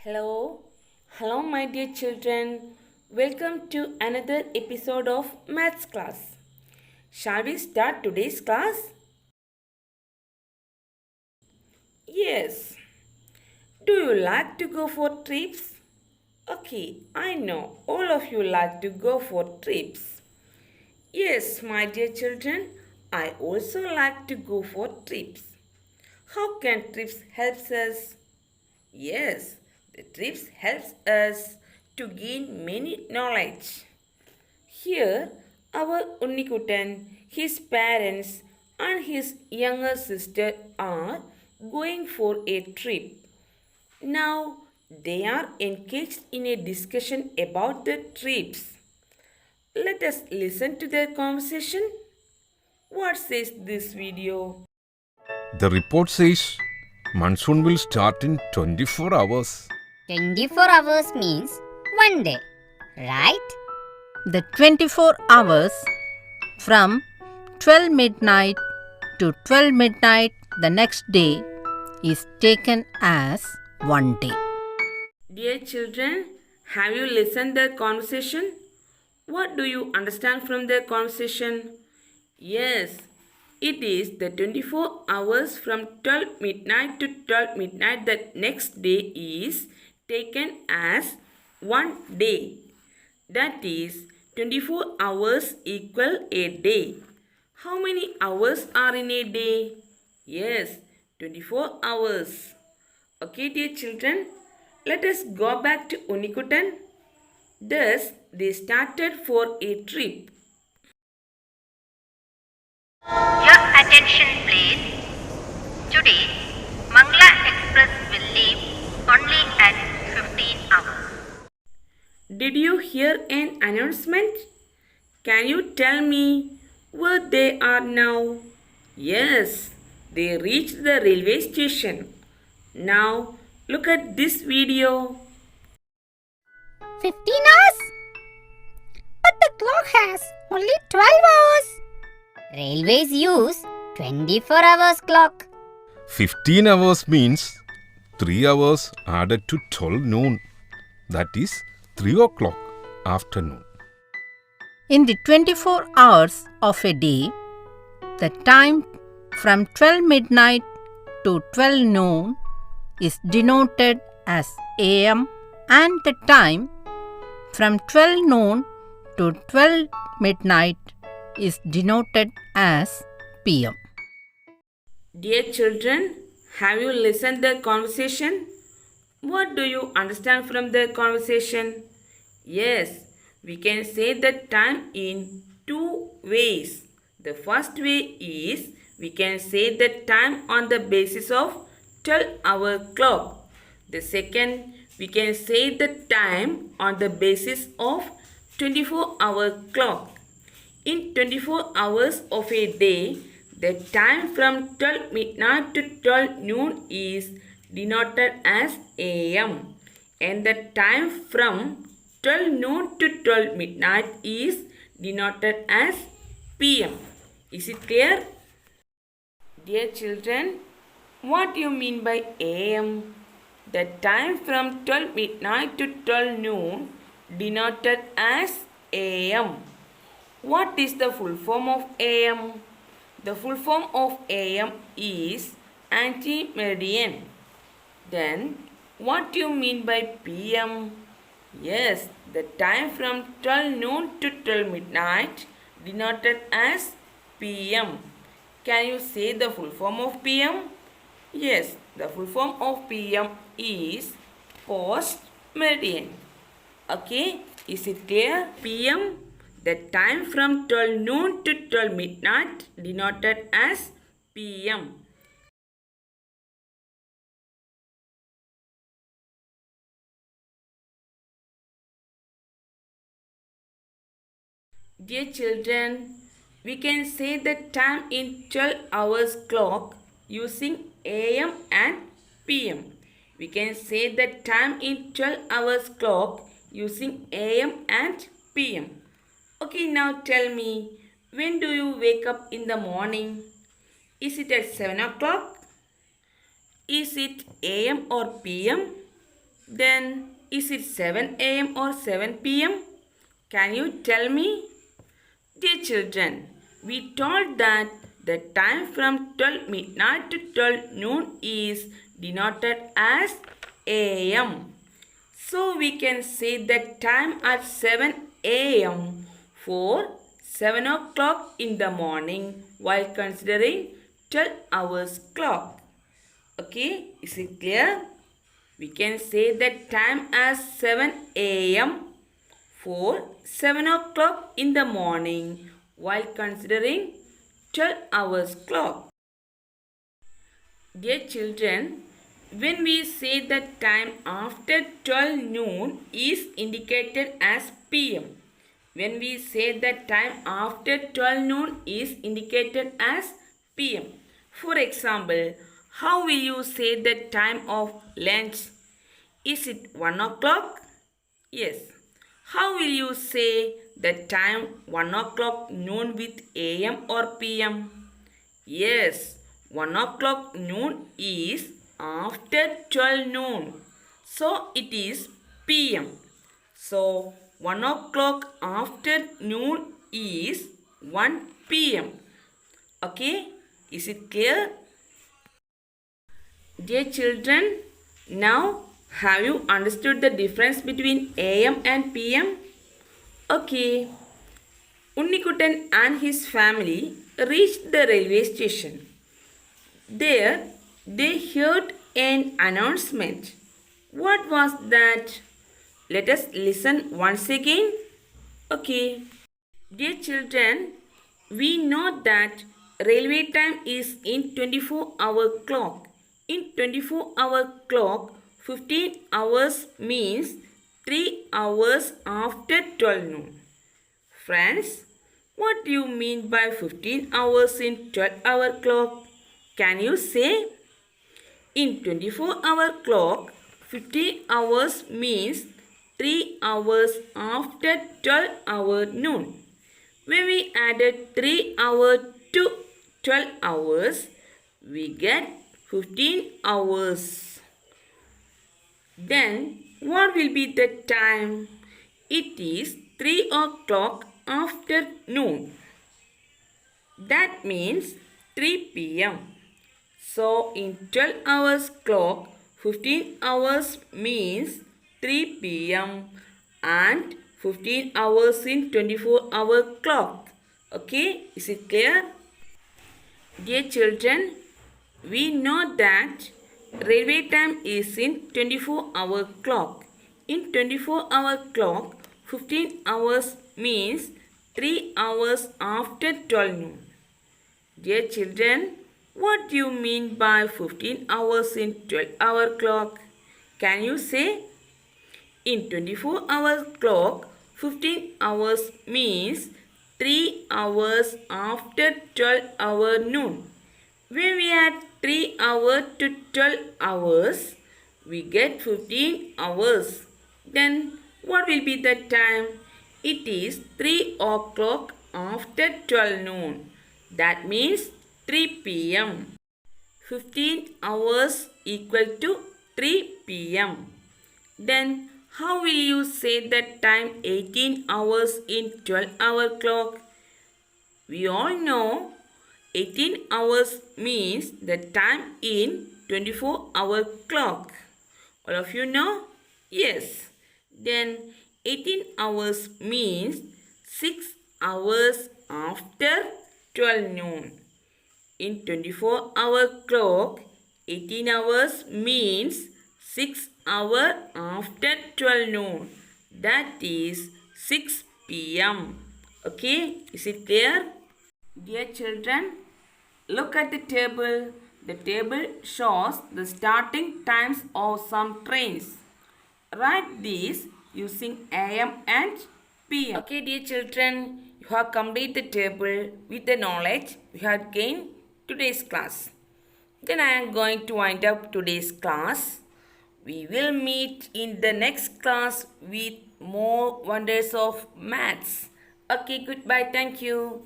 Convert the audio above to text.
Hello, hello, my dear children. Welcome to another episode of Maths class. Shall we start today's class? Yes. Do you like to go for trips? Okay, I know all of you like to go for trips. Yes, my dear children, I also like to go for trips. How can trips help us? Yes, the trips helps us to gain many knowledge. Here, our Unnikutan, his parents, and his younger sister are going for a trip. Now, they are engaged in a discussion about the trips. Let us listen to their conversation. What says this video? The report says monsoon will start in 24 hours. 24 hours means one day, right? The 24 hours from 12 midnight to 12 midnight the next day is taken as one day. Dear children, have you listened their conversation? What do you understand from their conversation? Yes, it is the 24 hours from 12 midnight to 12 midnight the next day is taken as one day. That is 24 hours equal a day. How many hours are in a day? Yes, 24 hours. Okay, dear children, let us go back to Unnikutan. Thus, they started for a trip. Your attention please. Today, Mangla Express will leave only at 15 hours. Did you hear an announcement? Can you tell me where they are now? Yes, they reached the railway station. Now, look at this video. 15 hours? But the clock has only 12 hours. Railways use 24 hours clock. 15 hours means 3 hours added to 12 noon. That is 3 o'clock afternoon. In the 24 hours of a day, the time from 12 midnight to 12 noon is denoted as AM, and the time from 12 noon to 12 midnight is denoted as PM. Dear children, have you listened their conversation? What do you understand from their conversation? Yes, we can say the time in two ways. The first way is we can say the time on the basis of 12-hour clock. The second, we can say the time on the basis of 24-hour clock. In 24 hours of a day, the time from 12 midnight to 12 noon is denoted as AM, and the time from 12 noon to 12 midnight is denoted as PM. Is it clear? Dear children, what do you mean by AM? The time from 12 midnight to 12 noon denoted as AM. What is the full form of AM? The full form of AM is anti-meridian. Then, what do you mean by PM? Yes, the time from 12 noon to 12 midnight denoted as PM. Can you say the full form of PM? Yes, the full form of PM is post-meridian. Okay, is it clear? PM, the time from 12 noon to 12 midnight denoted as PM. Dear children, we can say the time in 12 hours clock using AM and PM. We can say the time in 12 hours clock using AM and PM. Okay, now tell me, when do you wake up in the morning? Is it at 7 o'clock? Is it AM or PM? Then is it 7 a.m. or 7 p.m.? Can you tell me? Dear children, we told that the time from 12 midnight to 12 noon is denoted as a.m. So we can say the time at 7 a.m. for 7 o'clock in the morning while considering 12 hours clock. Okay, is it clear? We can say the time as 7 a.m. for 7 o'clock in the morning while considering 12 hours clock. Dear children, when we say the time after 12 noon is indicated as PM. When we say the time after 12 noon is indicated as PM. For example, how will you say the time of lunch? Is it 1 o'clock? Yes. How will you say the time 1 o'clock noon with AM or PM? Yes, 1 o'clock noon is after 12 noon. So it is PM. So 1 o'clock after noon is 1 PM. Okay, is it clear? Dear children, now have you understood the difference between AM and PM? Okay. Unnikutan and his family reached the railway station. There they heard an announcement. What was that? Let us listen once again. Okay. Dear children, we know that railway time is in 24-hour clock. In 24-hour clock, 15 hours means 3 hours after 12 noon. Friends, what do you mean by 15 hours in 12-hour clock? Can you say? In 24-hour clock, 15 hours means 3 hours after 12-hour noon. When we added 3 hours to 12 hours, we get 15 hours. Then what will be the time? It is 3 o'clock after noon. That means 3 p.m. So in 12 hours clock, 15 hours means 3 p.m. and 15 hours in 24-hour clock. Okay, is it clear? Dear children, we know that railway time is in 24-hour clock. In 24-hour clock, 15 hours means 3 hours after 12 noon. Dear children, what do you mean by 15 hours in 12-hour clock? Can you say? In 24-hour clock, 15 hours means 3 hours after 12-hour noon. When we add 3 hours to 12 hours, we get 15 hours. Then what will be the time? It is 3 o'clock after 12 noon. That means 3 p.m. 15 hours equal to 3 p.m. Then how will you say that time 18 hours in 12-hour clock? We all know 18 hours means the time in 24-hour clock. All of you know? Yes. Then 18 hours means 6 hours after 12 noon. In 24-hour clock, 18 hours means 6 hours after 12 noon. That is 6 p.m. Okay, is it clear? Dear children, look at the table. The table shows the starting times of some trains. Write these using AM and PM. Okay, dear children, you have completed the table with the knowledge we have gained today's class. Then I am going to wind up today's class. We will meet in the next class with more wonders of maths. Okay, goodbye. Thank you.